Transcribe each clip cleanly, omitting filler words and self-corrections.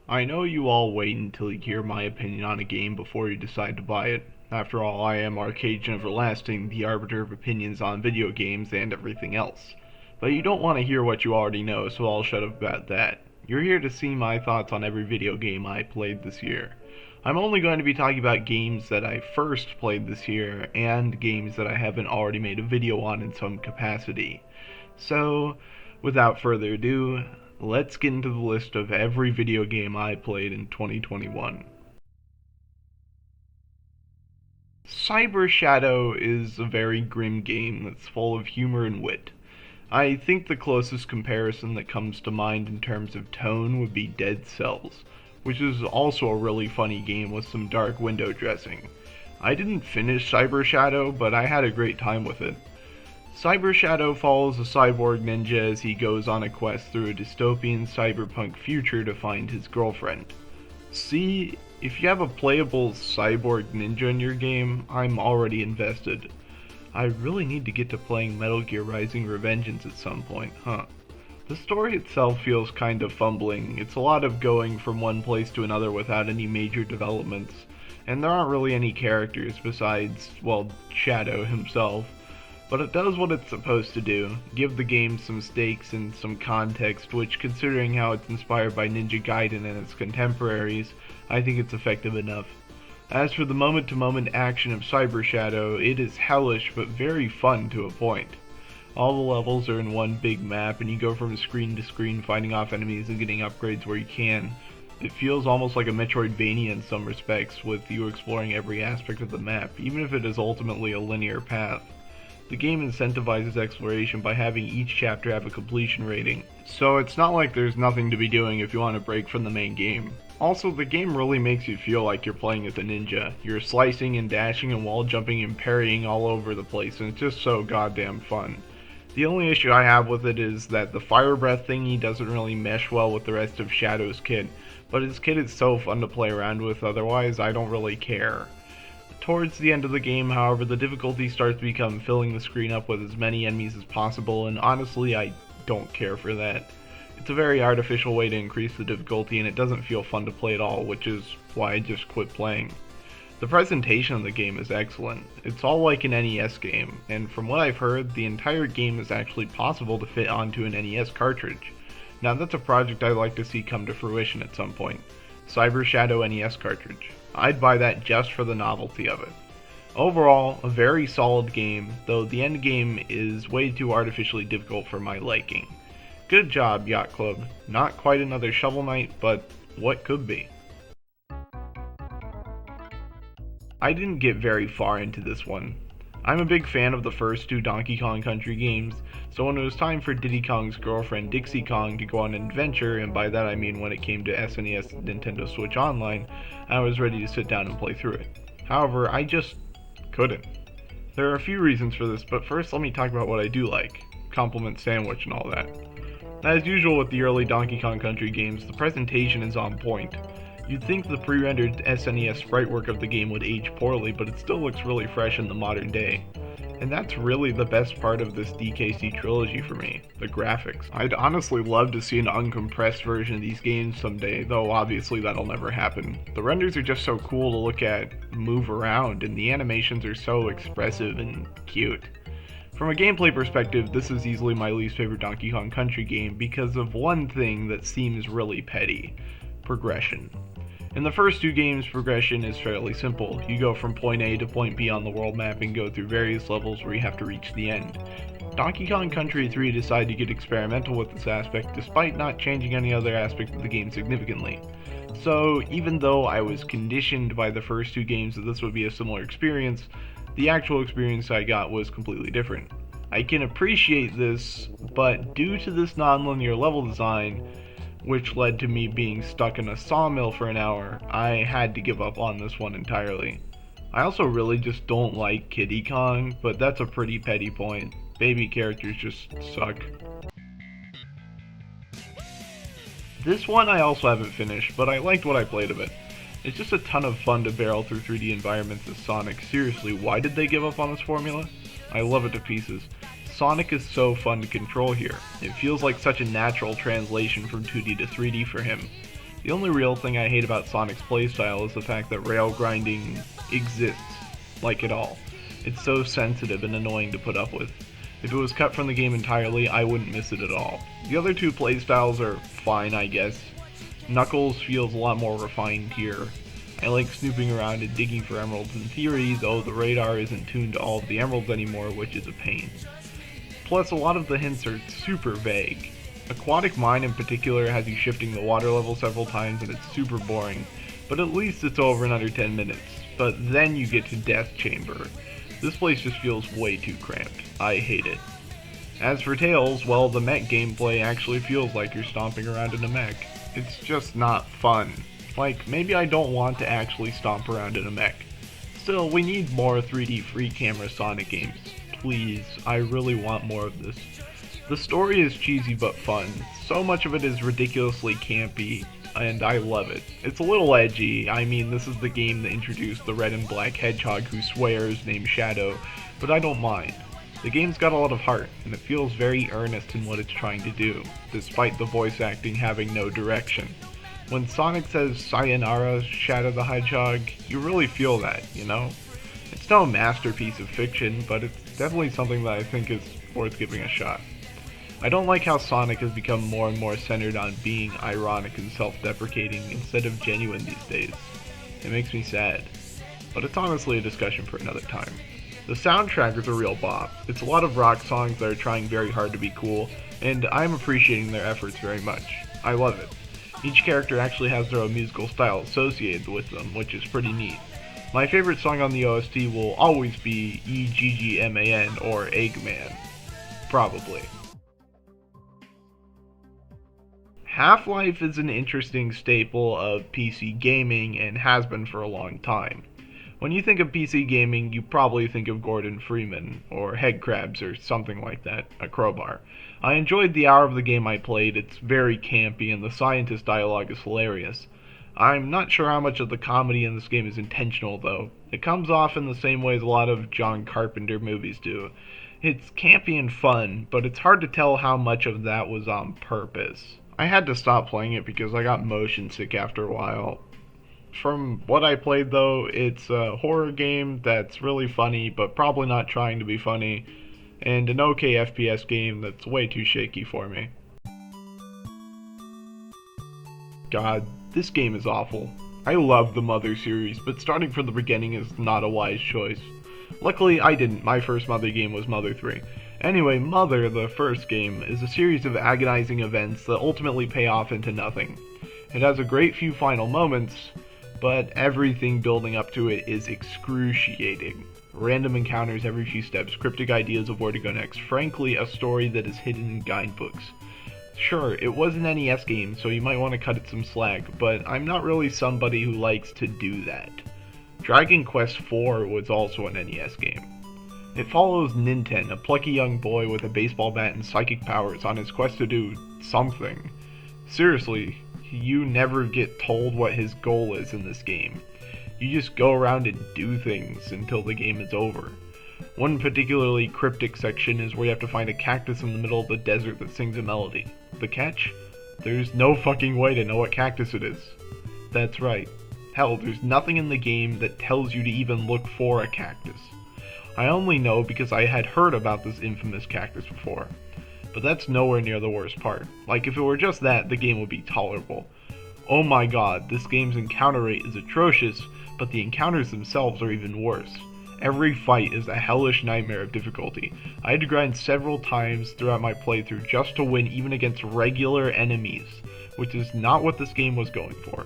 I know you all wait until you hear my opinion on a game before you decide to buy it. After all, I am Arcade Everlasting, the arbiter of opinions on video games and everything else. But you don't want to hear what you already know, so I'll shut up about that. You're here to see my thoughts on every video game I played this year. I'm only going to be talking about games that I first played this year, and games that I haven't already made a video on in some capacity. So, without further ado, let's get into the list of every video game I played in 2021. Cyber Shadow is a very grim game that's full of humor and wit. I think the closest comparison that comes to mind in terms of tone would be Dead Cells, which is also a really funny game with some dark window dressing. I didn't finish Cyber Shadow, but I had a great time with it. Cyber Shadow follows a cyborg ninja as he goes on a quest through a dystopian cyberpunk future to find his girlfriend. See, if you have a playable cyborg ninja in your game, I'm already invested. I really need to get to playing Metal Gear Rising: Revengeance at some point, huh? The story itself feels kind of fumbling. It's a lot of going from one place to another without any major developments, and there aren't really any characters besides, well, Shadow himself. But it does what it's supposed to do, give the game some stakes and some context, which, considering how it's inspired by Ninja Gaiden and its contemporaries, I think it's effective enough. As for the moment-to-moment action of Cyber Shadow, it is hellish but very fun to a point. All the levels are in one big map, and you go from screen to screen fighting off enemies and getting upgrades where you can. It feels almost like a Metroidvania in some respects, with you exploring every aspect of the map, even if it is ultimately a linear path. The game incentivizes exploration by having each chapter have a completion rating, so it's not like there's nothing to be doing if you want to break from the main game. Also, the game really makes you feel like you're playing as a ninja. You're slicing and dashing and wall jumping and parrying all over the place, and it's just so goddamn fun. The only issue I have with it is that the fire breath thingy doesn't really mesh well with the rest of Shadow's kit, but his kit is so fun to play around with, otherwise I don't really care. Towards the end of the game, however, the difficulty starts to become filling the screen up with as many enemies as possible, and honestly, I don't care for that. It's a very artificial way to increase the difficulty, and it doesn't feel fun to play at all, which is why I just quit playing. The presentation of the game is excellent. It's all like an NES game, and from what I've heard, the entire game is actually possible to fit onto an NES cartridge. Now that's a project I'd like to see come to fruition at some point. Cyber Shadow NES cartridge. I'd buy that just for the novelty of it. Overall, a very solid game, though the end game is way too artificially difficult for my liking. Good job, Yacht Club. Not quite another Shovel Knight, but what could be. I didn't get very far into this one. I'm a big fan of the first two Donkey Kong Country games, so when it was time for Diddy Kong's girlfriend Dixie Kong to go on an adventure, and by that I mean when it came to SNES and Nintendo Switch Online, I was ready to sit down and play through it. However, I just couldn't. There are a few reasons for this, but first let me talk about what I do like. Compliment sandwich and all that. As usual with the early Donkey Kong Country games, the presentation is on point. You'd think the pre-rendered SNES sprite work of the game would age poorly, but it still looks really fresh in the modern day. And that's really the best part of this DKC trilogy for me, the graphics. I'd honestly love to see an uncompressed version of these games someday, though obviously that'll never happen. The renders are just so cool to look at, move around, and the animations are so expressive and cute. From a gameplay perspective, this is easily my least favorite Donkey Kong Country game because of one thing that seems really petty: progression. In the first two games, progression is fairly simple. You go from point A to point B on the world map and go through various levels where you have to reach the end. Donkey Kong Country 3 decided to get experimental with this aspect despite not changing any other aspect of the game significantly. So, even though I was conditioned by the first two games that this would be a similar experience, the actual experience I got was completely different. I can appreciate this, but due to this non-linear level design, which led to me being stuck in a sawmill for an hour, I had to give up on this one entirely. I also really just don't like Kiddy Kong, but that's a pretty petty point. Baby characters just suck. This one I also haven't finished, but I liked what I played of it. It's just a ton of fun to barrel through 3D environments as Sonic. Seriously, why did they give up on this formula? I love it to pieces. Sonic is so fun to control here. It feels like such a natural translation from 2D to 3D for him. The only real thing I hate about Sonic's playstyle is the fact that rail grinding exists, like at all. It's so sensitive and annoying to put up with. If it was cut from the game entirely, I wouldn't miss it at all. The other two playstyles are fine, I guess. Knuckles feels a lot more refined here. I like snooping around and digging for emeralds in theory, though the radar isn't tuned to all of the emeralds anymore, which is a pain. Plus, a lot of the hints are super vague. Aquatic Mine in particular has you shifting the water level several times and it's super boring, but at least it's over in under 10 minutes. But then you get to Death Chamber. This place just feels way too cramped. I hate it. As for Tails, well, the mech gameplay actually feels like you're stomping around in a mech. It's just not fun. Like, maybe I don't want to actually stomp around in a mech. Still, we need more 3D free camera Sonic games. Please, I really want more of this. The story is cheesy but fun. So much of it is ridiculously campy, and I love it. It's a little edgy. I mean, this is the game that introduced the red and black hedgehog who swears named Shadow, but I don't mind. The game's got a lot of heart, and it feels very earnest in what it's trying to do, despite the voice acting having no direction. When Sonic says "Sayonara, Shadow the Hedgehog," you really feel that, you know? It's no masterpiece of fiction, but it's definitely something that I think is worth giving a shot. I don't like how Sonic has become more and more centered on being ironic and self-deprecating instead of genuine these days. It makes me sad. But it's honestly a discussion for another time. The soundtrack is a real bop. It's a lot of rock songs that are trying very hard to be cool, and I'm appreciating their efforts very much. I love it. Each character actually has their own musical style associated with them, which is pretty neat. My favorite song on the OST will always be EGGMAN or Eggman. Probably. Half-Life is an interesting staple of PC gaming and has been for a long time. When you think of PC gaming, you probably think of Gordon Freeman, or Headcrabs, or something like that, a crowbar. I enjoyed the hour of the game I played. It's very campy, and the scientist dialogue is hilarious. I'm not sure how much of the comedy in this game is intentional, though. It comes off in the same way as a lot of John Carpenter movies do. It's campy and fun, but it's hard to tell how much of that was on purpose. I had to stop playing it because I got motion sick after a while. From what I played, though, it's a horror game that's really funny, but probably not trying to be funny, and an okay FPS game that's way too shaky for me. God, this game is awful. I love the Mother series, but starting from the beginning is not a wise choice. Luckily, I didn't. My first Mother game was Mother 3. Anyway, Mother, the first game, is a series of agonizing events that ultimately pay off into nothing. It has a great few final moments, but everything building up to it is excruciating. Random encounters every few steps, cryptic ideas of where to go next, frankly, a story that is hidden in guidebooks. Sure, it was an NES game, so you might want to cut it some slack, but I'm not really somebody who likes to do that. Dragon Quest IV was also an NES game. It follows Ninten, a plucky young boy with a baseball bat and psychic powers on his quest to do something. Seriously, you never get told what his goal is in this game. You just go around and do things until the game is over. One particularly cryptic section is where you have to find a cactus in the middle of the desert that sings a melody. The catch? There's no fucking way to know what cactus it is. That's right. Hell, there's nothing in the game that tells you to even look for a cactus. I only know because I had heard about this infamous cactus before. But that's nowhere near the worst part. Like, if it were just that, the game would be tolerable. Oh my god, this game's encounter rate is atrocious, but the encounters themselves are even worse. Every fight is a hellish nightmare of difficulty. I had to grind several times throughout my playthrough just to win even against regular enemies, which is not what this game was going for.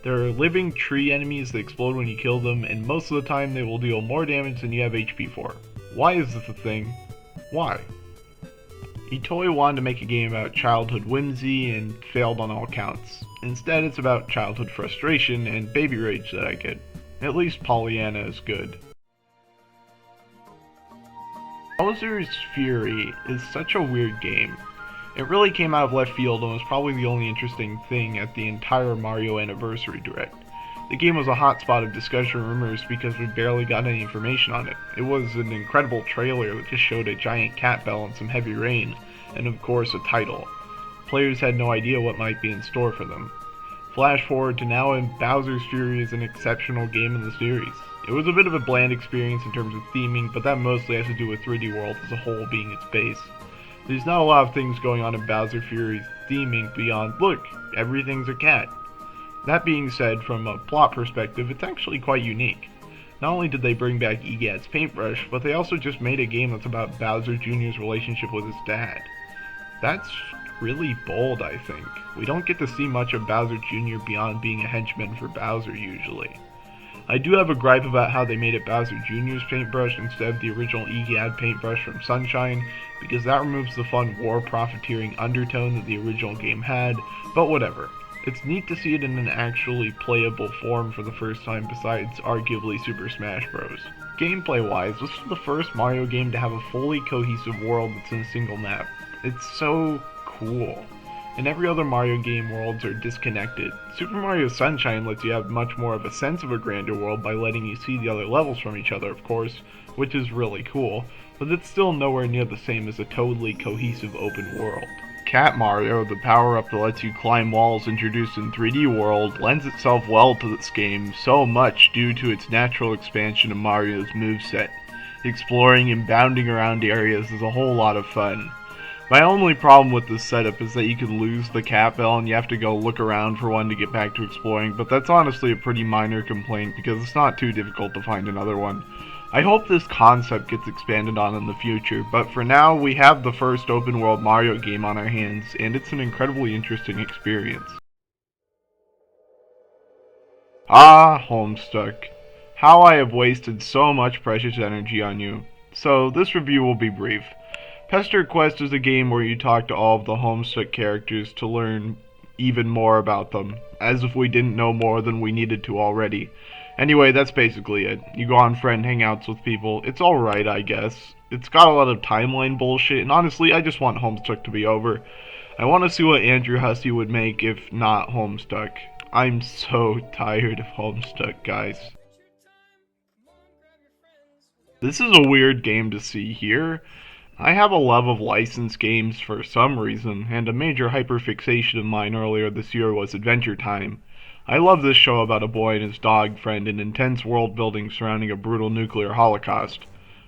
There are living tree enemies that explode when you kill them, and most of the time they will deal more damage than you have HP for. Why is this a thing? Why? Itoi wanted to make a game about childhood whimsy and failed on all counts. Instead, it's about childhood frustration and baby rage that I get. At least Pollyanna is good. Bowser's Fury is such a weird game. It really came out of left field and was probably the only interesting thing at the entire Mario Anniversary Direct. The game was a hotspot of discussion rumors because we barely got any information on it. It was an incredible trailer that just showed a giant cat bell and some heavy rain, and of course a title. Players had no idea what might be in store for them. Flash forward to now, and Bowser's Fury is an exceptional game in the series. It was a bit of a bland experience in terms of theming, but that mostly has to do with 3D World as a whole being its base. There's not a lot of things going on in Bowser Fury's theming beyond, look, everything's a cat. That being said, from a plot perspective, it's actually quite unique. Not only did they bring back EGAD's paintbrush, but they also just made a game that's about Bowser Jr.'s relationship with his dad. That's really bold, I think. We don't get to see much of Bowser Jr. beyond being a henchman for Bowser usually. I do have a gripe about how they made it Bowser Jr.'s paintbrush instead of the original EGAD paintbrush from Sunshine, because that removes the fun war profiteering undertone that the original game had, but whatever. It's neat to see it in an actually playable form for the first time besides arguably Super Smash Bros. Gameplay-wise, this is the first Mario game to have a fully cohesive world that's in a single map. It's so cool. In every other Mario game, worlds are disconnected. Super Mario Sunshine lets you have much more of a sense of a grander world by letting you see the other levels from each other, of course, which is really cool, but it's still nowhere near the same as a totally cohesive open world. Cat Mario, the power-up that lets you climb walls introduced in 3D World, lends itself well to this game, so much due to its natural expansion of Mario's moveset. Exploring and bounding around areas is a whole lot of fun. My only problem with this setup is that you can lose the cat bell and you have to go look around for one to get back to exploring, but that's honestly a pretty minor complaint because it's not too difficult to find another one. I hope this concept gets expanded on in the future, but for now we have the first open world Mario game on our hands, and it's an incredibly interesting experience. Ah, Homestuck. How I have wasted so much precious energy on you. So this review will be brief. Pesterquest is a game where you talk to all of the Homestuck characters to learn even more about them, as if we didn't know more than we needed to already. Anyway, that's basically it. You go on friend hangouts with people. It's alright, I guess. It's got a lot of timeline bullshit, and honestly, I just want Homestuck to be over. I want to see what Andrew Hussey would make if not Homestuck. I'm so tired of Homestuck, guys. This is a weird game to see here. I have a love of licensed games for some reason, and a major hyperfixation of mine earlier this year was Adventure Time. I love this show about a boy and his dog friend and intense world building surrounding a brutal nuclear holocaust.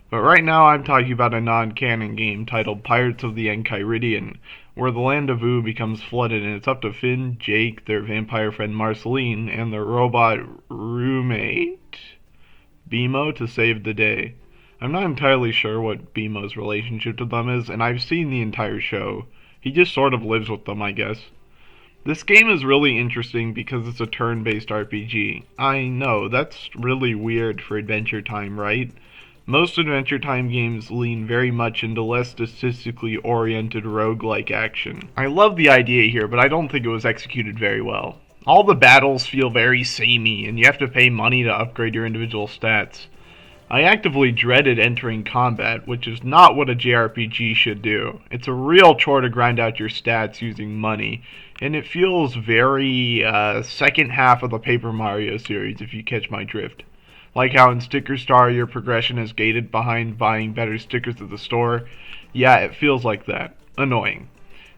But right now I'm talking about a non-canon game titled Pirates of the Enchiridion, where the land of Ooo becomes flooded and it's up to Finn, Jake, their vampire friend Marceline, and their robot roommate, Bimo, to save the day. I'm not entirely sure what Bimo's relationship to them is, and I've seen the entire show. He just sort of lives with them, I guess. This game is really interesting because it's a turn-based RPG. I know, that's really weird for Adventure Time, right? Most Adventure Time games lean very much into less statistically oriented roguelike action. I love the idea here, but I don't think it was executed very well. All the battles feel very samey, and you have to pay money to upgrade your individual stats. I actively dreaded entering combat, which is not what a JRPG should do. It's a real chore to grind out your stats using money, and it feels very second half of the Paper Mario series, if you catch my drift. Like how in Sticker Star your progression is gated behind buying better stickers at the store. Yeah, it feels like that. Annoying.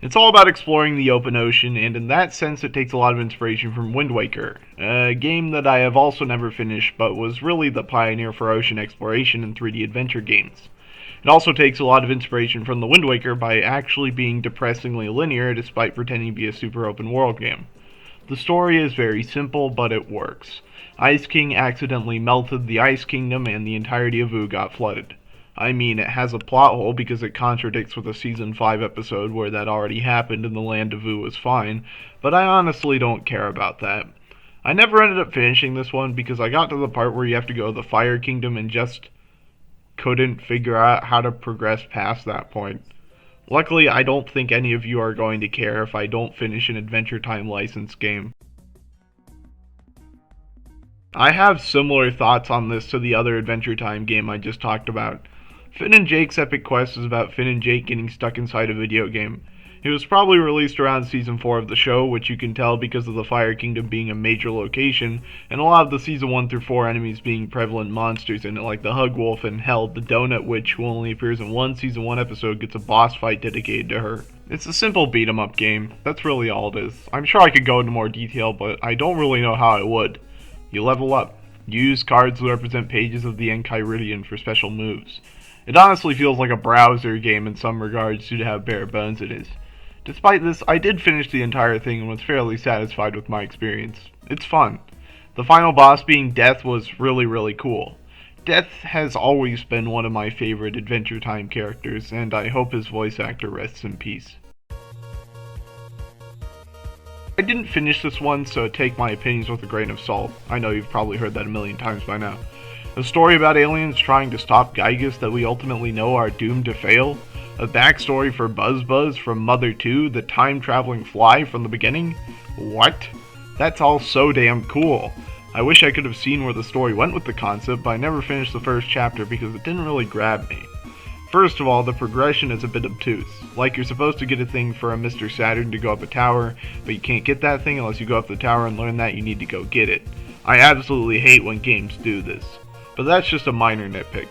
It's all about exploring the open ocean, and in that sense it takes a lot of inspiration from Wind Waker, a game that I have also never finished, but was really the pioneer for ocean exploration in 3D adventure games. It also takes a lot of inspiration from the Wind Waker by actually being depressingly linear despite pretending to be a super open world game. The story is very simple, but it works. Ice King accidentally melted the Ice Kingdom and the entirety of Ooo got flooded. I mean, it has a plot hole because it contradicts with a Season 5 episode where that already happened and the land of Ooo was fine, but I honestly don't care about that. I never ended up finishing this one because I got to the part where you have to go to the Fire Kingdom and just couldn't figure out how to progress past that point. Luckily, I don't think any of you are going to care if I don't finish an Adventure Time licensed game. I have similar thoughts on this to the other Adventure Time game I just talked about. Finn and Jake's epic quest is about Finn and Jake getting stuck inside a video game. It was probably released around Season 4 of the show, which you can tell because of the Fire Kingdom being a major location, and a lot of the Season 1 through 4 enemies being prevalent monsters in it, like the Hug Wolf, and hell, the Donut Witch, who only appears in one Season 1 episode, gets a boss fight dedicated to her. It's a simple beat 'em up game. That's really all it is. I'm sure I could go into more detail, but I don't really know how I would. You level up. You use cards that represent pages of the Enchiridion for special moves. It honestly feels like a browser game in some regards due to how bare bones it is. Despite this, I did finish the entire thing and was fairly satisfied with my experience. It's fun. The final boss being Death was really cool. Death has always been one of my favorite Adventure Time characters, and I hope his voice actor rests in peace. I didn't finish this one, so take my opinions with a grain of salt. I know you've probably heard that a million times by now. A story about aliens trying to stop Gygus that we ultimately know are doomed to fail. A backstory for Buzz from Mother 2, the time-traveling fly from the beginning. What? That's all so damn cool. I wish I could have seen where the story went with the concept, but I never finished the first chapter because it didn't really grab me. First of all, the progression is a bit obtuse. Like, you're supposed to get a thing for a Mr. Saturn to go up a tower, but you can't get that thing unless you go up the tower and learn that you need to go get it. I absolutely hate when games do this. But that's just a minor nitpick.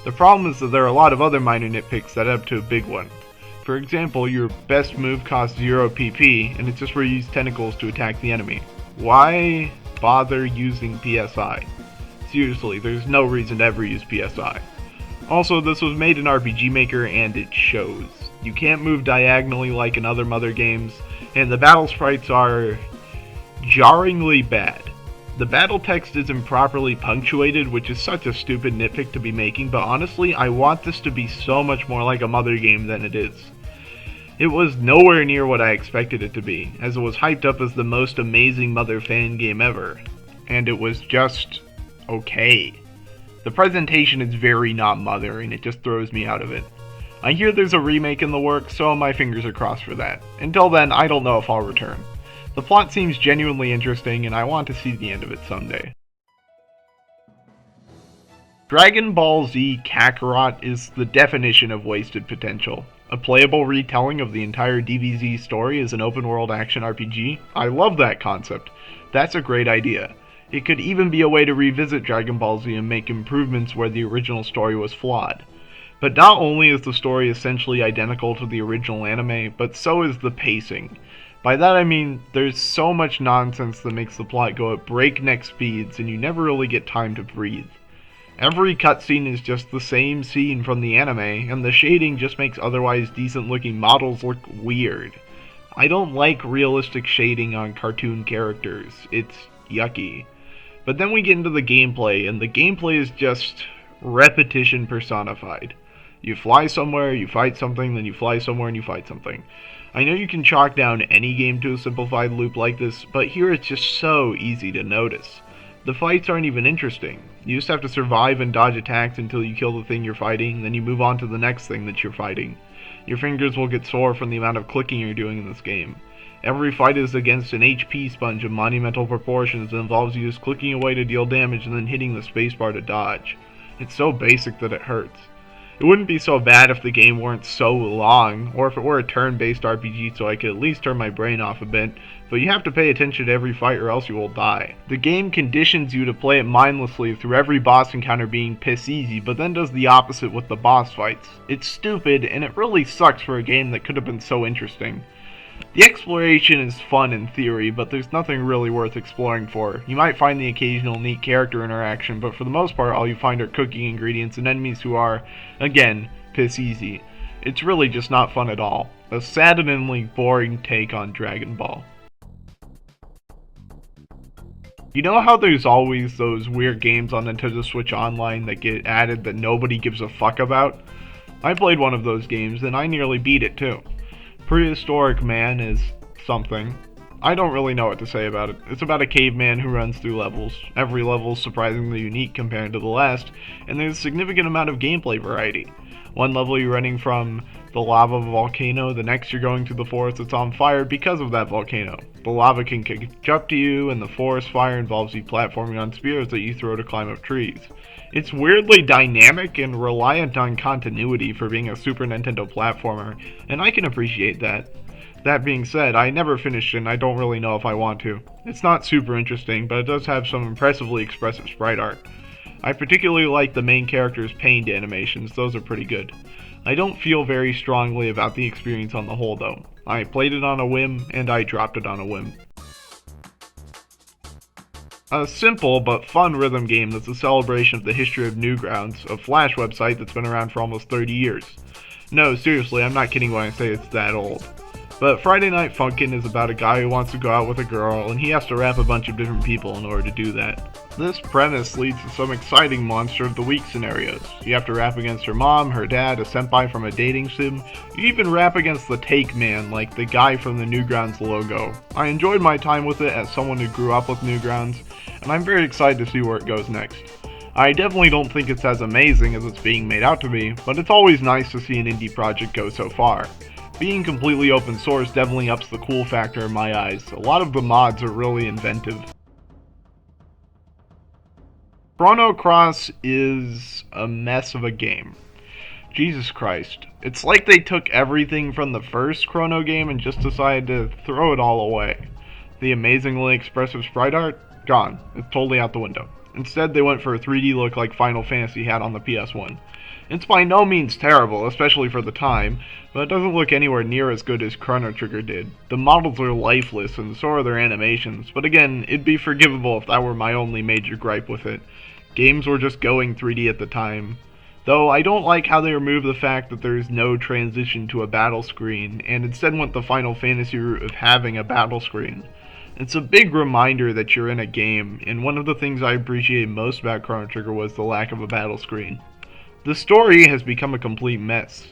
The problem is that there are a lot of other minor nitpicks that add up to a big one. For example, your best move costs 0 PP, and it's just where you use tentacles to attack the enemy. Why bother using PSI? Seriously, there's no reason to ever use PSI. Also, this was made in RPG Maker and it shows. You can't move diagonally like in other Mother games, and the battle sprites are jarringly bad. The battle text is improperly punctuated, which is such a stupid nitpick to be making, but honestly, I want this to be so much more like a Mother game than it is. It was nowhere near what I expected it to be, as it was hyped up as the most amazing Mother fan game ever, and it was just okay. The presentation is very not Mother, and it just throws me out of it. I hear there's a remake in the works, so my fingers are crossed for that. Until then, I don't know if I'll return. The plot seems genuinely interesting, and I want to see the end of it someday. Dragon Ball Z Kakarot is the definition of wasted potential. A playable retelling of the entire DBZ story as an open-world action RPG? I love that concept. That's a great idea. It could even be a way to revisit Dragon Ball Z and make improvements where the original story was flawed. But not only is the story essentially identical to the original anime, but so is the pacing. By that I mean, there's so much nonsense that makes the plot go at breakneck speeds and you never really get time to breathe. Every cutscene is just the same scene from the anime, and the shading just makes otherwise decent looking models look weird. I don't like realistic shading on cartoon characters, it's yucky. But then we get into the gameplay, and the gameplay is just repetition personified. You fly somewhere, you fight something, then you fly somewhere and you fight something. I know you can chalk down any game to a simplified loop like this, but here it's just so easy to notice. The fights aren't even interesting. You just have to survive and dodge attacks until you kill the thing you're fighting, then you move on to the next thing that you're fighting. Your fingers will get sore from the amount of clicking you're doing in this game. Every fight is against an HP sponge of monumental proportions that involves you just clicking away to deal damage and then hitting the spacebar to dodge. It's so basic that it hurts. It wouldn't be so bad if the game weren't so long, or if it were a turn-based RPG so I could at least turn my brain off a bit, but you have to pay attention to every fight or else you will die. The game conditions you to play it mindlessly through every boss encounter being piss easy, but then does the opposite with the boss fights. It's stupid, and it really sucks for a game that could have been so interesting. The exploration is fun in theory, but there's nothing really worth exploring for. You might find the occasional neat character interaction, but for the most part all you find are cooking ingredients and enemies who are, again, piss easy. It's really just not fun at all. A saddeningly boring take on Dragon Ball. You know how there's always those weird games on Nintendo Switch Online that get added that nobody gives a fuck about? I played one of those games and I nearly beat it too. Prehistorik Man is something. I don't really know what to say about it. It's about a caveman who runs through levels. Every level is surprisingly unique compared to the last, and there's a significant amount of gameplay variety. One level you're running from the lava volcano, the next you're going to the forest that's on fire because of that volcano. The lava can catch up to you, and the forest fire involves you platforming on spears that you throw to climb up trees. It's weirdly dynamic and reliant on continuity for being a Super Nintendo platformer, and I can appreciate that. That being said, I never finished it and I don't really know if I want to. It's not super interesting, but it does have some impressively expressive sprite art. I particularly like the main character's pained animations, those are pretty good. I don't feel very strongly about the experience on the whole though. I played it on a whim, and I dropped it on a whim. A simple but fun rhythm game that's a celebration of the history of Newgrounds, a Flash website that's been around for almost 30 years. No, seriously, I'm not kidding when I say it's that old. But Friday Night Funkin' is about a guy who wants to go out with a girl, and he has to rap a bunch of different people in order to do that. This premise leads to some exciting Monster of the Week scenarios. You have to rap against her mom, her dad, a senpai from a dating sim. You even rap against the Take Man, like the guy from the Newgrounds logo. I enjoyed my time with it as someone who grew up with Newgrounds, and I'm very excited to see where it goes next. I definitely don't think it's as amazing as it's being made out to be, but it's always nice to see an indie project go so far. Being completely open source definitely ups the cool factor in my eyes. A lot of the mods are really inventive. Chrono Cross is a mess of a game. Jesus Christ. It's like they took everything from the first Chrono game and just decided to throw it all away. The amazingly expressive sprite art? Gone. It's totally out the window. Instead, they went for a 3D look like Final Fantasy had on the PS1. It's by no means terrible, especially for the time, but it doesn't look anywhere near as good as Chrono Trigger did. The models are lifeless, and so are their animations, but again, it'd be forgivable if that were my only major gripe with it. Games were just going 3D at the time. Though I don't like how they removed the fact that there is no transition to a battle screen, and instead went the Final Fantasy route of having a battle screen. It's a big reminder that you're in a game, and one of the things I appreciated most about Chrono Trigger was the lack of a battle screen. The story has become a complete mess.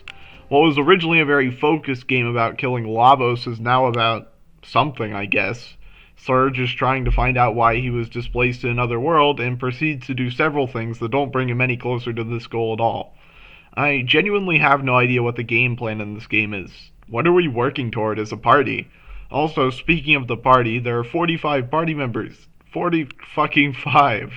What was originally a very focused game about killing Lavos is now about something, I guess. Surge is trying to find out why he was displaced in another world and proceeds to do several things that don't bring him any closer to this goal at all. I genuinely have no idea what the game plan in this game is. What are we working toward as a party? Also, speaking of the party, there are 45 party members. 40-fucking-5.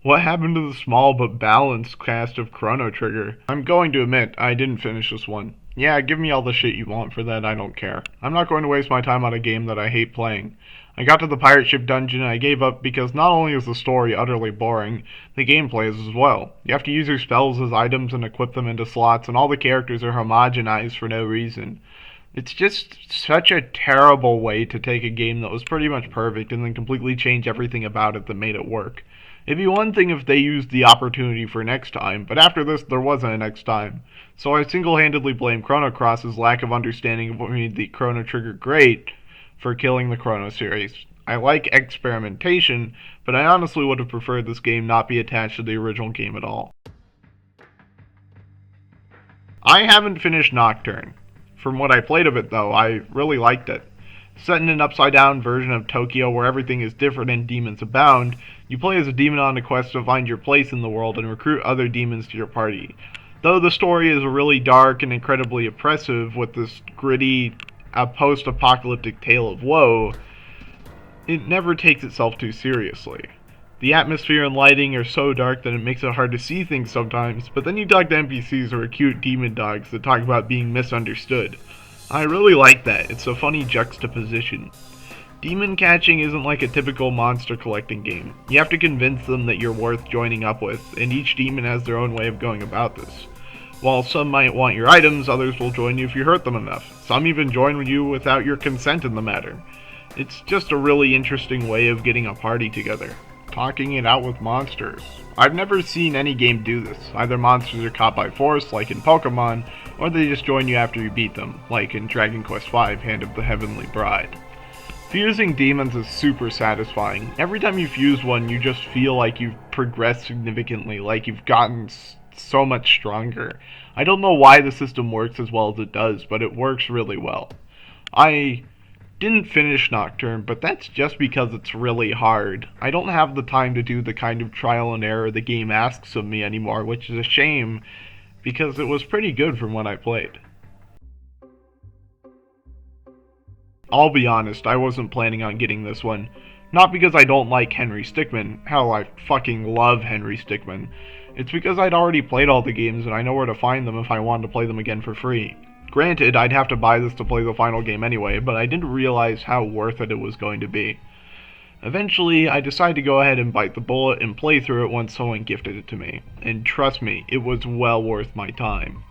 What happened to the small but balanced cast of Chrono Trigger? I'm going to admit, I didn't finish this one. Yeah, give me all the shit you want for that, I don't care. I'm not going to waste my time on a game that I hate playing. I got to the pirate ship dungeon and I gave up because not only is the story utterly boring, the gameplay is as well. You have to use your spells as items and equip them into slots, and all the characters are homogenized for no reason. It's just such a terrible way to take a game that was pretty much perfect and then completely change everything about it that made it work. It'd be one thing if they used the opportunity for next time, but after this there wasn't a next time. So I single-handedly blame Chrono Cross's lack of understanding of what made the Chrono Trigger great for killing the Chrono series. I like experimentation, but I honestly would have preferred this game not be attached to the original game at all. I haven't finished Nocturne. From what I played of it though, I really liked it. Set in an upside-down version of Tokyo where everything is different and demons abound, you play as a demon on a quest to find your place in the world and recruit other demons to your party. Though the story is really dark and incredibly oppressive with this gritty, post-apocalyptic tale of woe, it never takes itself too seriously. The atmosphere and lighting are so dark that it makes it hard to see things sometimes, but then you talk to NPCs who are cute demon dogs that talk about being misunderstood. I really like that, it's a funny juxtaposition. Demon catching isn't like a typical monster collecting game. You have to convince them that you're worth joining up with, and each demon has their own way of going about this. While some might want your items, others will join you if you hurt them enough. Some even join you without your consent in the matter. It's just a really interesting way of getting a party together. Talking it out with monsters. I've never seen any game do this. Either monsters are caught by force, like in Pokemon, or they just join you after you beat them, like in Dragon Quest V, Hand of the Heavenly Bride. Fusing demons is super satisfying. Every time you fuse one, you just feel like you've progressed significantly, like you've gotten so much stronger. I don't know why the system works as well as it does, but it works really well. I didn't finish Nocturne, but that's just because it's really hard. I don't have the time to do the kind of trial and error the game asks of me anymore, which is a shame, because it was pretty good from what I played. I'll be honest, I wasn't planning on getting this one. Not because I don't like Henry Stickmin, hell, I fucking love Henry Stickmin. It's because I'd already played all the games and I know where to find them if I wanted to play them again for free. Granted, I'd have to buy this to play the final game anyway, but I didn't realize how worth it was going to be. Eventually, I decided to go ahead and bite the bullet and play through it once someone gifted it to me. And trust me, it was well worth my time.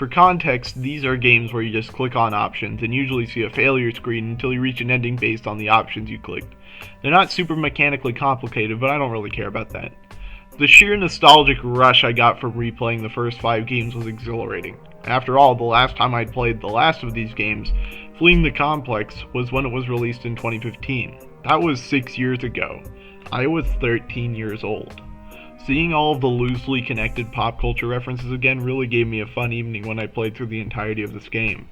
For context, these are games where you just click on options and usually see a failure screen until you reach an ending based on the options you clicked. They're not super mechanically complicated, but I don't really care about that. The sheer nostalgic rush I got from replaying the first 5 games was exhilarating. After all, the last time I'd played the last of these games, Fleeing the Complex, was when it was released in 2015. That was 6 years ago. I was 13 years old. Seeing all of the loosely connected pop culture references again really gave me a fun evening when I played through the entirety of this game.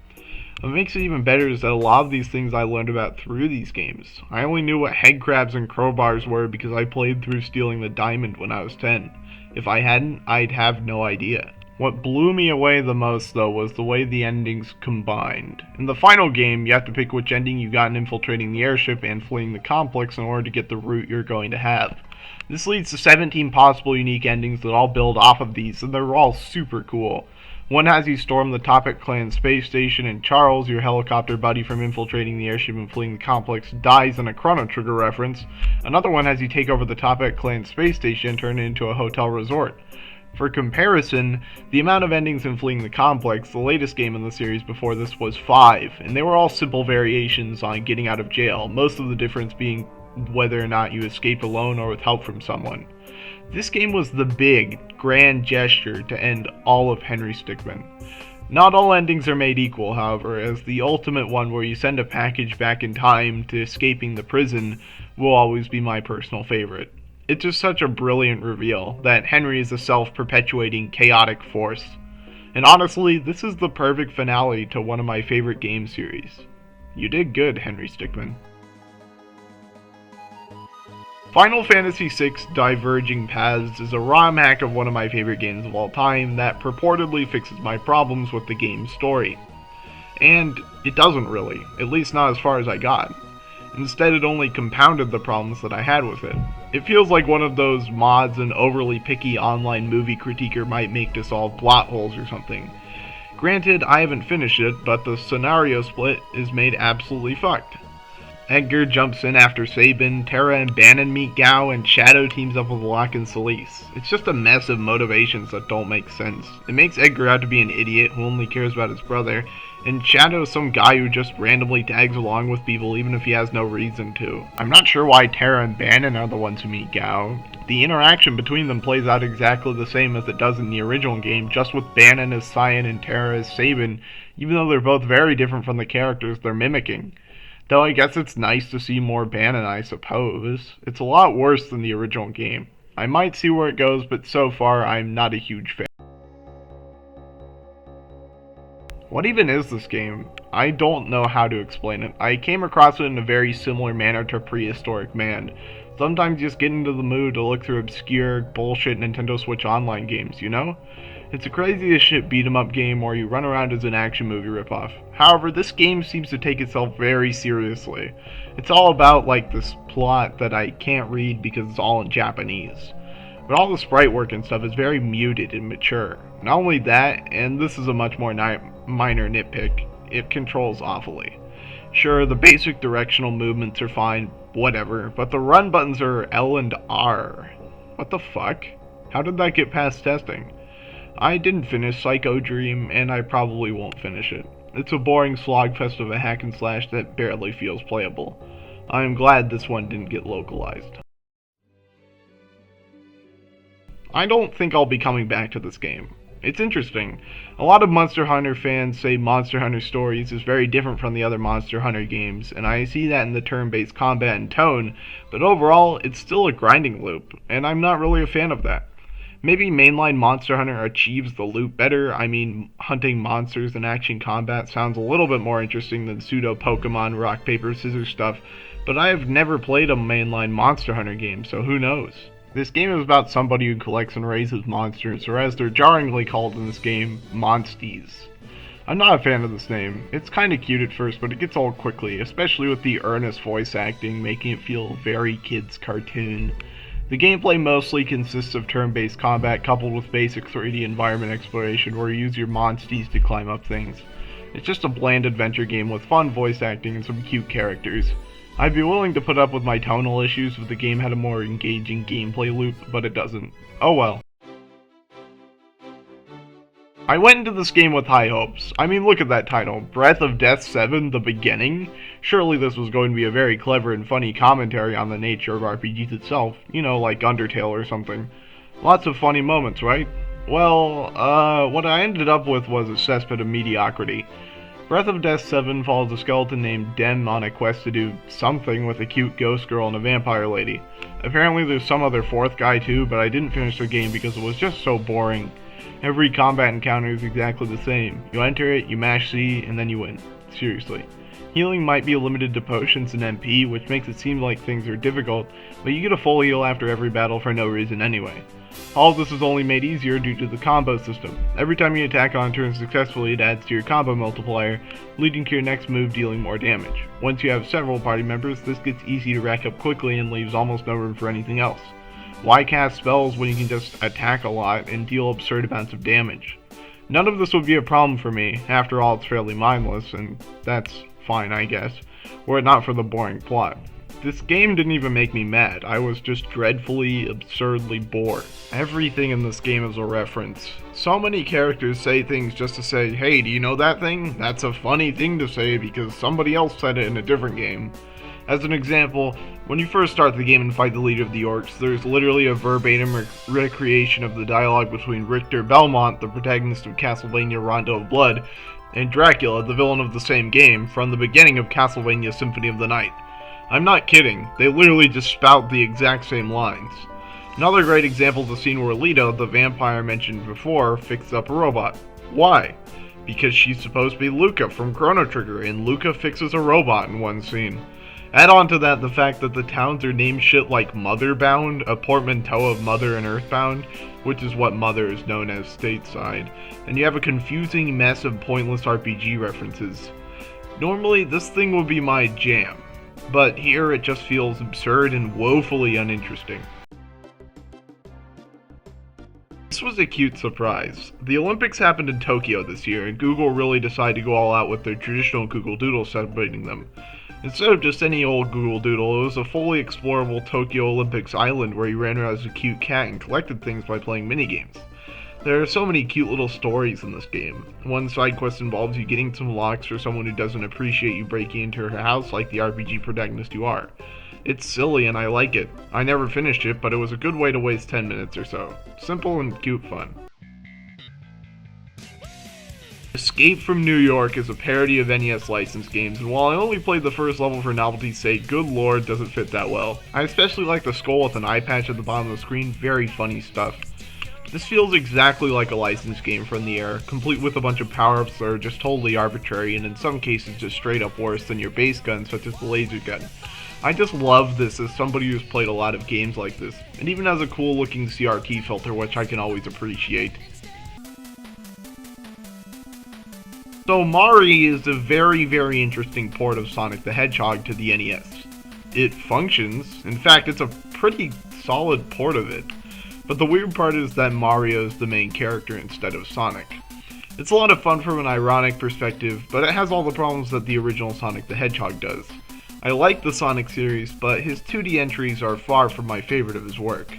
What makes it even better is that a lot of these things I learned about through these games. I only knew what head crabs and crowbars were because I played through Stealing the Diamond when I was 10. If I hadn't, I'd have no idea. What blew me away the most, though, was the way the endings combined. In the final game, you have to pick which ending you got in infiltrating the airship and fleeing the complex in order to get the route you're going to have. This leads to 17 possible unique endings that all build off of these, and they're all super cool. One has you storm the Toppat Clan space station, and Charles, your helicopter buddy from infiltrating the airship and fleeing the complex, dies in a Chrono Trigger reference. Another one has you take over the Toppat Clan space station and turn it into a hotel resort. For comparison, the amount of endings in Fleeing the Complex, the latest game in the series before this, was 5, and they were all simple variations on getting out of jail, most of the difference being whether or not you escaped alone or with help from someone. This game was the big, grand gesture to end all of Henry Stickmin. Not all endings are made equal, however, as the ultimate one where you send a package back in time to escaping the prison will always be my personal favorite. It's just such a brilliant reveal that Henry is a self-perpetuating chaotic force. And honestly, this is the perfect finale to one of my favorite game series. You did good, Henry Stickmin. Final Fantasy VI Diverging Paths is a ROM hack of one of my favorite games of all time that purportedly fixes my problems with the game's story. And it doesn't really, at least not as far as I got. Instead, it only compounded the problems that I had with it. It feels like one of those mods an overly picky online movie critiquer might make to solve plot holes or something. Granted, I haven't finished it, but the scenario split is made absolutely fucked. Edgar jumps in after Sabin, Terra and Bannon meet Gao, and Shadow teams up with Locke and Solis. It's just a mess of motivations that don't make sense. It makes Edgar out to be an idiot who only cares about his brother, and Shadow is some guy who just randomly tags along with people even if he has no reason to. I'm not sure why Terra and Bannon are the ones who meet Gao. The interaction between them plays out exactly the same as it does in the original game, just with Bannon as Cyan and Terra as Sabin, even though they're both very different from the characters they're mimicking. Though I guess it's nice to see more Bannon, I suppose. It's a lot worse than the original game. I might see where it goes, but so far I'm not a huge fan. What even is this game? I don't know how to explain it. I came across it in a very similar manner to Prehistorik Man. Sometimes you just get into the mood to look through obscure, bullshit Nintendo Switch Online games, you know? It's a crazy as shit beat-em-up game where you run around as an action movie ripoff. However, this game seems to take itself very seriously. It's all about, like, this plot that I can't read because it's all in Japanese. But all the sprite work and stuff is very muted and mature. Not only that, and this is a much more minor nitpick, it controls awfully. Sure, the basic directional movements are fine, whatever, but the run buttons are L and R. What the fuck? How did that get past testing? I didn't finish Psycho Dream, and I probably won't finish it. It's a boring slogfest of a hack and slash that barely feels playable. I am glad this one didn't get localized. I don't think I'll be coming back to this game. It's interesting. A lot of Monster Hunter fans say Monster Hunter Stories is very different from the other Monster Hunter games, and I see that in the turn-based combat and tone, but overall, it's still a grinding loop, and I'm not really a fan of that. Maybe mainline Monster Hunter achieves the loop better. I mean, hunting monsters in action combat sounds a little bit more interesting than pseudo-Pokemon rock, paper, scissors stuff, but I have never played a mainline Monster Hunter game, so who knows? This game is about somebody who collects and raises monsters, or as they're jarringly called in this game, monsties. I'm not a fan of this name. It's kinda cute at first, but it gets old quickly, especially with the earnest voice acting, making it feel very kids' cartoon. The gameplay mostly consists of turn-based combat coupled with basic 3D environment exploration where you use your monsties to climb up things. It's just a bland adventure game with fun voice acting and some cute characters. I'd be willing to put up with my tonal issues if the game had a more engaging gameplay loop, but it doesn't. Oh well. I went into this game with high hopes. I mean, look at that title, Breath of Death 7, The Beginning. Surely this was going to be a very clever and funny commentary on the nature of RPGs itself, you know, like Undertale or something. Lots of funny moments, right? Well, what I ended up with was a cesspit of mediocrity. Breath of Death 7 follows a skeleton named Dem on a quest to do something with a cute ghost girl and a vampire lady. Apparently there's some other fourth guy too, but I didn't finish the game because it was just so boring. Every combat encounter is exactly the same. You enter it, you mash C, and then you win. Seriously. Healing might be limited to potions and MP, which makes it seem like things are difficult, but you get a full heal after every battle for no reason anyway. All of this is only made easier due to the combo system. Every time you attack on turn successfully, it adds to your combo multiplier, leading to your next move dealing more damage. Once you have several party members, this gets easy to rack up quickly and leaves almost no room for anything else. Why cast spells when you can just attack a lot and deal absurd amounts of damage? None of this would be a problem for me. After all, it's fairly mindless, and that's fine, I guess, were it not for the boring plot. This game didn't even make me mad. I was just dreadfully, absurdly bored. Everything in this game is a reference. So many characters say things just to say, hey, do you know that thing? That's a funny thing to say because somebody else said it in a different game. As an example, when you first start the game and fight the leader of the orcs, there's literally a verbatim recreation of the dialogue between Richter Belmont, the protagonist of Castlevania Rondo of Blood, and Dracula, the villain of the same game, from the beginning of Castlevania Symphony of the Night. I'm not kidding, they literally just spout the exact same lines. Another great example is the scene where Lita, the vampire mentioned before, fixes up a robot. Why? Because she's supposed to be Luca from Chrono Trigger, and Luca fixes a robot in one scene. Add on to that the fact that the towns are named shit like Motherbound, a portmanteau of Mother and Earthbound, which is what Mother is known as stateside, and you have a confusing mess of pointless RPG references. Normally, this thing would be my jam, but here it just feels absurd and woefully uninteresting. This was a cute surprise. The Olympics happened in Tokyo this year, and Google really decided to go all out with their traditional Google Doodle celebrating them. Instead of just any old Google Doodle, it was a fully explorable Tokyo Olympics island where you ran around as a cute cat and collected things by playing minigames. There are so many cute little stories in this game. One side quest involves you getting some locks for someone who doesn't appreciate you breaking into her house like the RPG protagonist you are. It's silly and I like it. I never finished it, but it was a good way to waste 10 minutes or so. Simple and cute fun. Escape from New York is a parody of NES licensed games, and while I only played the first level for novelty's sake, good lord does it fit that well. I especially like the skull with an eye patch at the bottom of the screen, very funny stuff. This feels exactly like a licensed game from the era, complete with a bunch of power-ups that are just totally arbitrary, and in some cases just straight up worse than your base gun, such as the laser gun. I just love this as somebody who's played a lot of games like this, and even has a cool looking CRT filter which I can always appreciate. Somari is a very interesting port of Sonic the Hedgehog to the NES. It functions, in fact it's a pretty solid port of it, but the weird part is that Mario is the main character instead of Sonic. It's a lot of fun from an ironic perspective, but it has all the problems that the original Sonic the Hedgehog does. I like the Sonic series, but his 2D entries are far from my favorite of his work.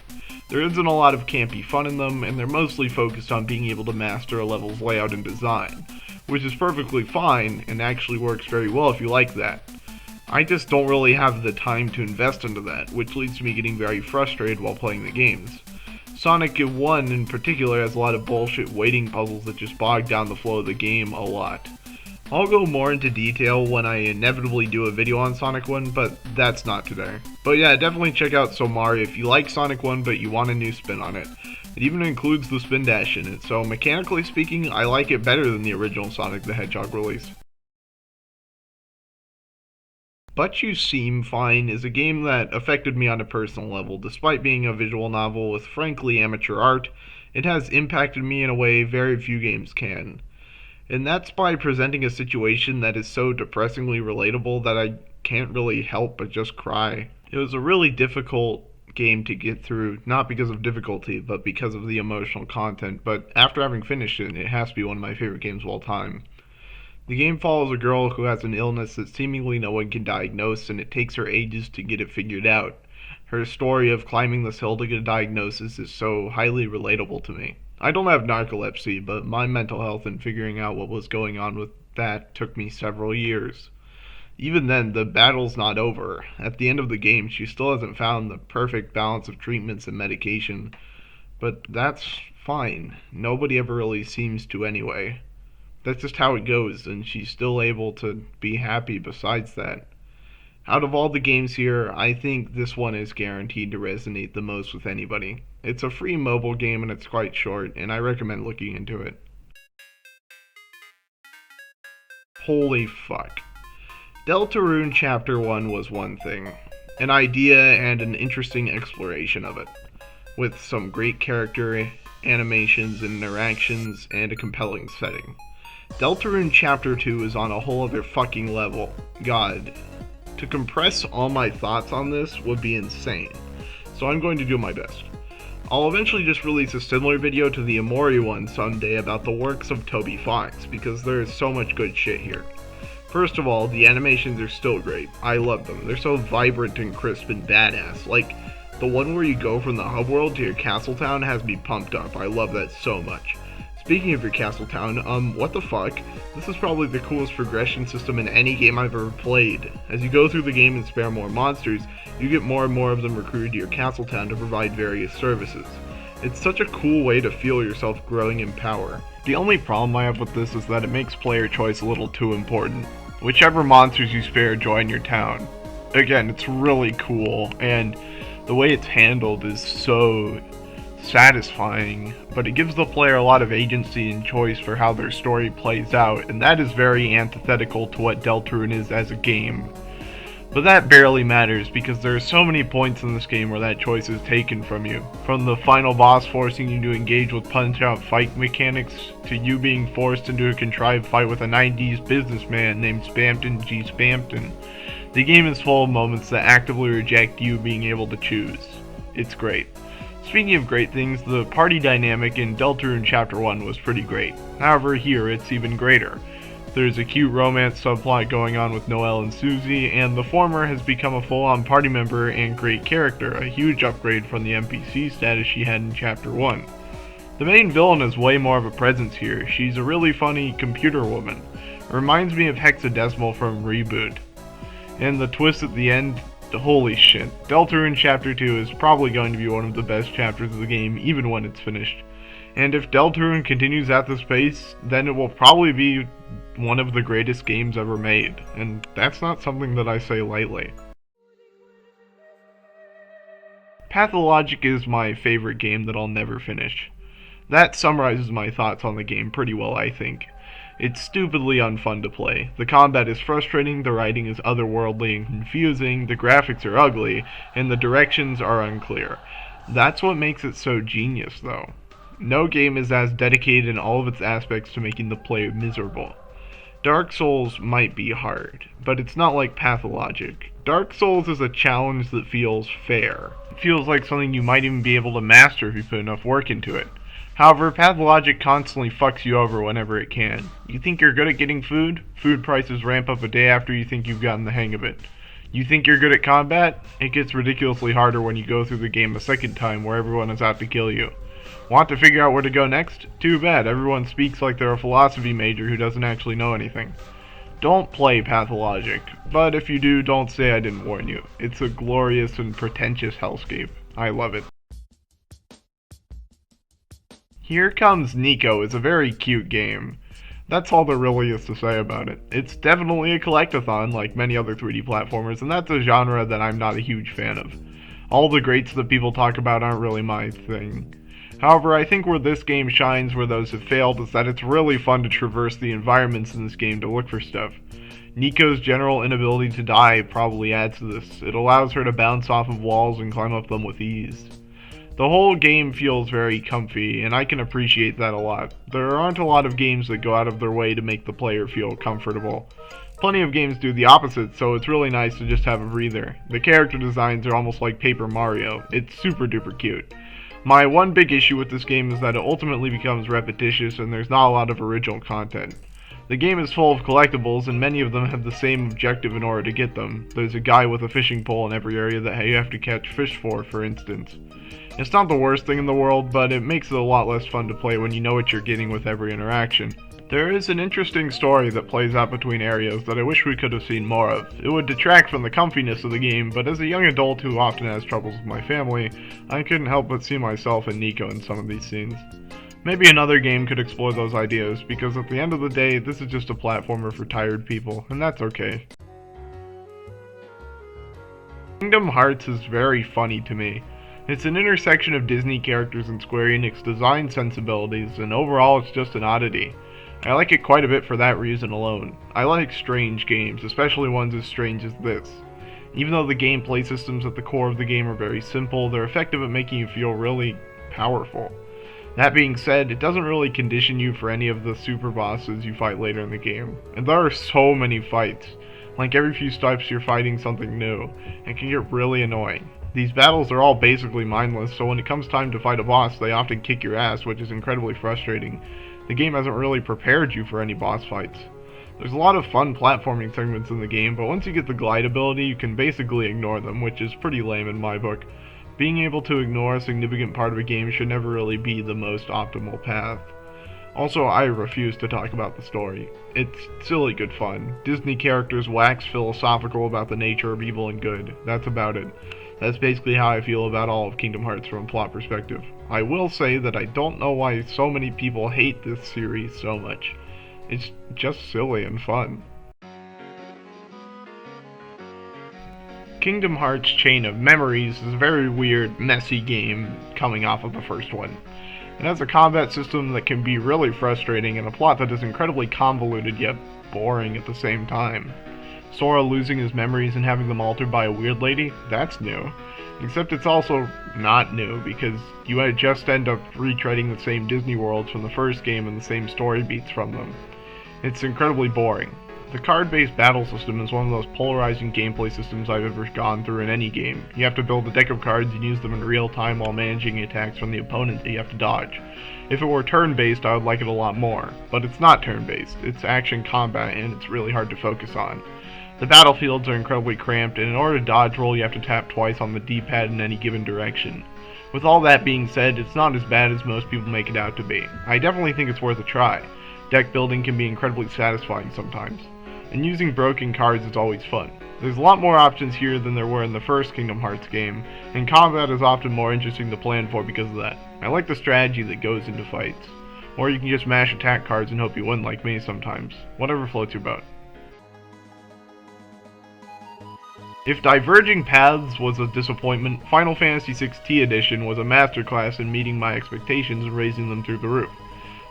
There isn't a lot of campy fun in them, and they're mostly focused on being able to master a level's layout and design, which is perfectly fine and actually works very well if you like that. I just don't really have the time to invest into that, which leads to me getting very frustrated while playing the games. Sonic 1 in particular has a lot of bullshit waiting puzzles that just bog down the flow of the game a lot. I'll go more into detail when I inevitably do a video on Sonic 1, but that's not today. But yeah, definitely check out Somari if you like Sonic 1 but you want a new spin on it. It even includes the spin dash in it, so mechanically speaking, I like it better than the original Sonic the Hedgehog release. But You Seem Fine is a game that affected me on a personal level. Despite being a visual novel with frankly amateur art, it has impacted me in a way very few games can. And that's by presenting a situation that is so depressingly relatable that I can't really help but just cry. It was a really difficult game to get through, not because of difficulty, but because of the emotional content, but after having finished it, it has to be one of my favorite games of all time. The game follows a girl who has an illness that seemingly no one can diagnose, and it takes her ages to get it figured out. Her story of climbing this hill to get a diagnosis is so highly relatable to me. I don't have narcolepsy, but my mental health and figuring out what was going on with that took me several years. Even then, the battle's not over. At the end of the game, she still hasn't found the perfect balance of treatments and medication, but that's fine. Nobody ever really seems to anyway. That's just how it goes, and she's still able to be happy besides that. Out of all the games here, I think this one is guaranteed to resonate the most with anybody. It's a free mobile game and it's quite short, and I recommend looking into it. Holy fuck. Deltarune Chapter 1 was one thing. An idea and an interesting exploration of it. With some great character, animations, and interactions, and a compelling setting. Deltarune Chapter 2 is on a whole other fucking level. God. To compress all my thoughts on this would be insane, so I'm going to do my best. I'll eventually just release a similar video to the Omori one someday about the works of Toby Fox, because there is so much good shit here. First of all, the animations are still great. I love them. They're so vibrant and crisp and badass. Like, the one where you go from the hub world to your castle town has me pumped up. I love that so much. Speaking of your castle town, what the fuck? This is probably the coolest progression system in any game I've ever played. As you go through the game and spare more monsters, you get more and more of them recruited to your castle town to provide various services. It's such a cool way to feel yourself growing in power. The only problem I have with this is that it makes player choice a little too important. Whichever monsters you spare join your town. Again, it's really cool, and the way it's handled is so satisfying, but it gives the player a lot of agency and choice for how their story plays out, and that is very antithetical to what Deltarune is as a game. But that barely matters, because there are so many points in this game where that choice is taken from you. From the final boss forcing you to engage with punch-out fight mechanics, to you being forced into a contrived fight with a 90s businessman named Spampton G. Spampton. The game is full of moments that actively reject you being able to choose. It's great. Speaking of great things, the party dynamic in Deltarune Chapter 1 was pretty great. However, here it's even greater. There's a cute romance subplot going on with Noelle and Susie, and the former has become a full-on party member and great character, a huge upgrade from the NPC status she had in Chapter 1. The main villain has way more of a presence here. She's a really funny computer woman. It reminds me of Hexadecimal from Reboot. And the twist at the end, holy shit. Deltarune Chapter 2 is probably going to be one of the best chapters of the game, even when it's finished. And if Deltarune continues at this pace, then it will probably be one of the greatest games ever made. And that's not something that I say lightly. Pathologic is my favorite game that I'll never finish. That summarizes my thoughts on the game pretty well, I think. It's stupidly unfun to play. The combat is frustrating, the writing is otherworldly and confusing, the graphics are ugly, and the directions are unclear. That's what makes it so genius, though. No game is as dedicated in all of its aspects to making the player miserable. Dark Souls might be hard, but it's not like Pathologic. Dark Souls is a challenge that feels fair. It feels like something you might even be able to master if you put enough work into it. However, Pathologic constantly fucks you over whenever it can. You think you're good at getting food? Food prices ramp up a day after you think you've gotten the hang of it. You think you're good at combat? It gets ridiculously harder when you go through the game a second time where everyone is out to kill you. Want to figure out where to go next? Too bad, everyone speaks like they're a philosophy major who doesn't actually know anything. Don't play Pathologic, but if you do, don't say I didn't warn you. It's a glorious and pretentious hellscape. I love it. Here Comes Niko is a very cute game. That's all there really is to say about it. It's definitely a collectathon like many other 3D platformers, and that's a genre that I'm not a huge fan of. All the greats that people talk about aren't really my thing. However, I think where this game shines where those have failed is that it's really fun to traverse the environments in this game to look for stuff. Niko's general inability to die probably adds to this. It allows her to bounce off of walls and climb up them with ease. The whole game feels very comfy, and I can appreciate that a lot. There aren't a lot of games that go out of their way to make the player feel comfortable. Plenty of games do the opposite, so it's really nice to just have a breather. The character designs are almost like Paper Mario. It's super duper cute. My one big issue with this game is that it ultimately becomes repetitious and there's not a lot of original content. The game is full of collectibles, and many of them have the same objective in order to get them. There's a guy with a fishing pole in every area that you have to catch fish for instance. It's not the worst thing in the world, but it makes it a lot less fun to play when you know what you're getting with every interaction. There is an interesting story that plays out between areas that I wish we could have seen more of. It would detract from the comfiness of the game, but as a young adult who often has troubles with my family, I couldn't help but see myself and Niko in some of these scenes. Maybe another game could explore those ideas, because at the end of the day, this is just a platformer for tired people, and that's okay. Kingdom Hearts is very funny to me. It's an intersection of Disney characters and Square Enix design sensibilities, and overall it's just an oddity. I like it quite a bit for that reason alone. I like strange games, especially ones as strange as this. Even though the gameplay systems at the core of the game are very simple, they're effective at making you feel really powerful. That being said, it doesn't really condition you for any of the super bosses you fight later in the game. And there are so many fights. Like every few steps you're fighting something new. It can get really annoying. These battles are all basically mindless, so when it comes time to fight a boss, they often kick your ass, which is incredibly frustrating. The game hasn't really prepared you for any boss fights. There's a lot of fun platforming segments in the game, but once you get the glide ability, you can basically ignore them, which is pretty lame in my book. Being able to ignore a significant part of a game should never really be the most optimal path. Also, I refuse to talk about the story. It's silly good fun. Disney characters wax philosophical about the nature of evil and good. That's about it. That's basically how I feel about all of Kingdom Hearts from a plot perspective. I will say that I don't know why so many people hate this series so much. It's just silly and fun. Kingdom Hearts Chain of Memories is a very weird, messy game coming off of the first one. It has a combat system that can be really frustrating and a plot that is incredibly convoluted yet boring at the same time. Sora losing his memories and having them altered by a weird lady? That's new. Except it's also not new, because you would just end up retreading the same Disney worlds from the first game and the same story beats from them. It's incredibly boring. The card-based battle system is one of the most polarizing gameplay systems I've ever gone through in any game. You have to build a deck of cards and use them in real time while managing attacks from the opponent that you have to dodge. If it were turn-based, I would like it a lot more, but it's not turn-based. It's action combat, and it's really hard to focus on. The battlefields are incredibly cramped, and in order to dodge roll, you have to tap twice on the D-pad in any given direction. With all that being said, it's not as bad as most people make it out to be. I definitely think it's worth a try. Deck building can be incredibly satisfying sometimes. And using broken cards is always fun. There's a lot more options here than there were in the first Kingdom Hearts game, and combat is often more interesting to plan for because of that. I like the strategy that goes into fights. Or you can just mash attack cards and hope you win like me sometimes. Whatever floats your boat. If Diverging Paths was a disappointment, Final Fantasy XVI Edition was a masterclass in meeting my expectations and raising them through the roof.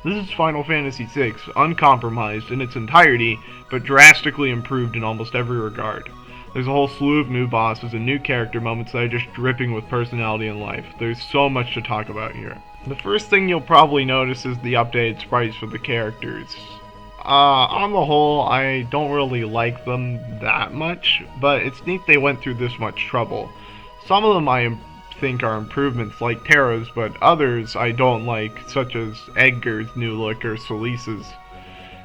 This is Final Fantasy VI, uncompromised in its entirety, but drastically improved in almost every regard. There's a whole slew of new bosses and new character moments that are just dripping with personality and life. There's so much to talk about here. The first thing you'll probably notice is the updated sprites for the characters. On the whole, I don't really like them that much, but it's neat they went through this much trouble. Some of them I think are improvements like Terra's, but others I don't like, such as Edgar's new look or Solice's.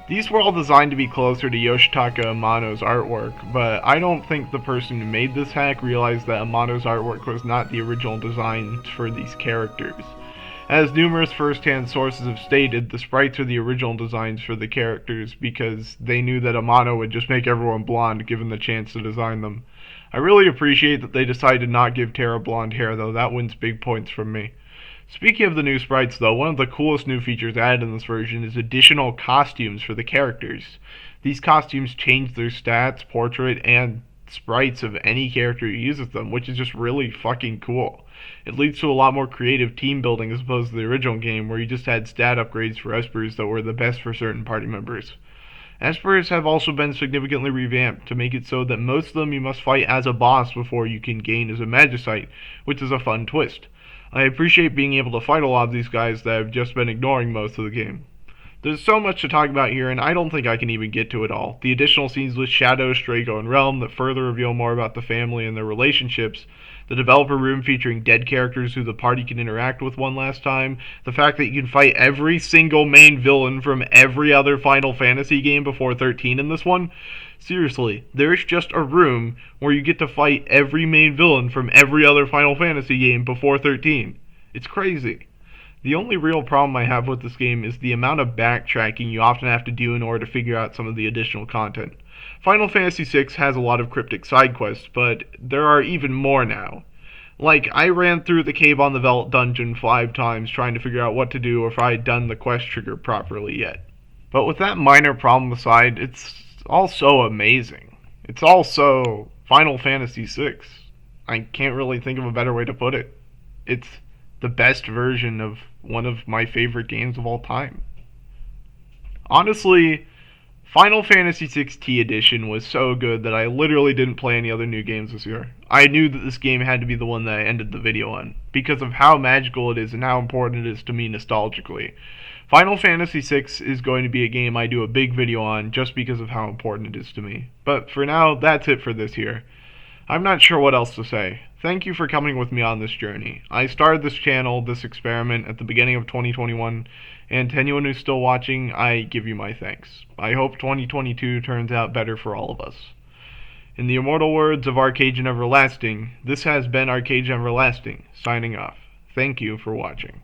These were all designed to be closer to Yoshitaka Amano's artwork, but I don't think the person who made this hack realized that Amano's artwork was not the original design for these characters. As numerous first-hand sources have stated, the sprites are the original designs for the characters because they knew that Amano would just make everyone blonde given the chance to design them. I really appreciate that they decided to not give Terra blonde hair though, that wins big points from me. Speaking of the new sprites though, one of the coolest new features added in this version is additional costumes for the characters. These costumes change their stats, portrait, and sprites of any character who uses them, which is just really fucking cool. It leads to a lot more creative team building as opposed to the original game where you just had stat upgrades for Espers that were the best for certain party members. Espers have also been significantly revamped to make it so that most of them you must fight as a boss before you can gain as a Magicite, which is a fun twist. I appreciate being able to fight a lot of these guys that I've just been ignoring most of the game. There's so much to talk about here, and I don't think I can even get to it all. The additional scenes with Shadow, Strago, and Realm that further reveal more about the family and their relationships, the developer room featuring dead characters who the party can interact with one last time, the fact that you can fight every single main villain from every other Final Fantasy game before 13 in this one. Seriously, there's just a room where you get to fight every main villain from every other Final Fantasy game before 13. It's crazy. The only real problem I have with this game is the amount of backtracking you often have to do in order to figure out some of the additional content. Final Fantasy VI has a lot of cryptic side quests, but there are even more now. Like, I ran through the Cave on the Veldt dungeon 5 times trying to figure out what to do or if I had done the quest trigger properly yet. But with that minor problem aside, it's all so amazing. It's all so Final Fantasy VI. I can't really think of a better way to put it. It's the best version of one of my favorite games of all time. Honestly, Final Fantasy XVI Edition was so good that I literally didn't play any other new games this year. I knew that this game had to be the one that I ended the video on, because of how magical it is and how important it is to me nostalgically. Final Fantasy VI is going to be a game I do a big video on just because of how important it is to me. But for now, that's it for this year. I'm not sure what else to say. Thank you for coming with me on this journey. I started this channel, this experiment, at the beginning of 2021, and to anyone who's still watching, I give you my thanks. I hope 2022 turns out better for all of us. In the immortal words of Arcadian Everlasting, this has been Arcadian Everlasting, signing off. Thank you for watching.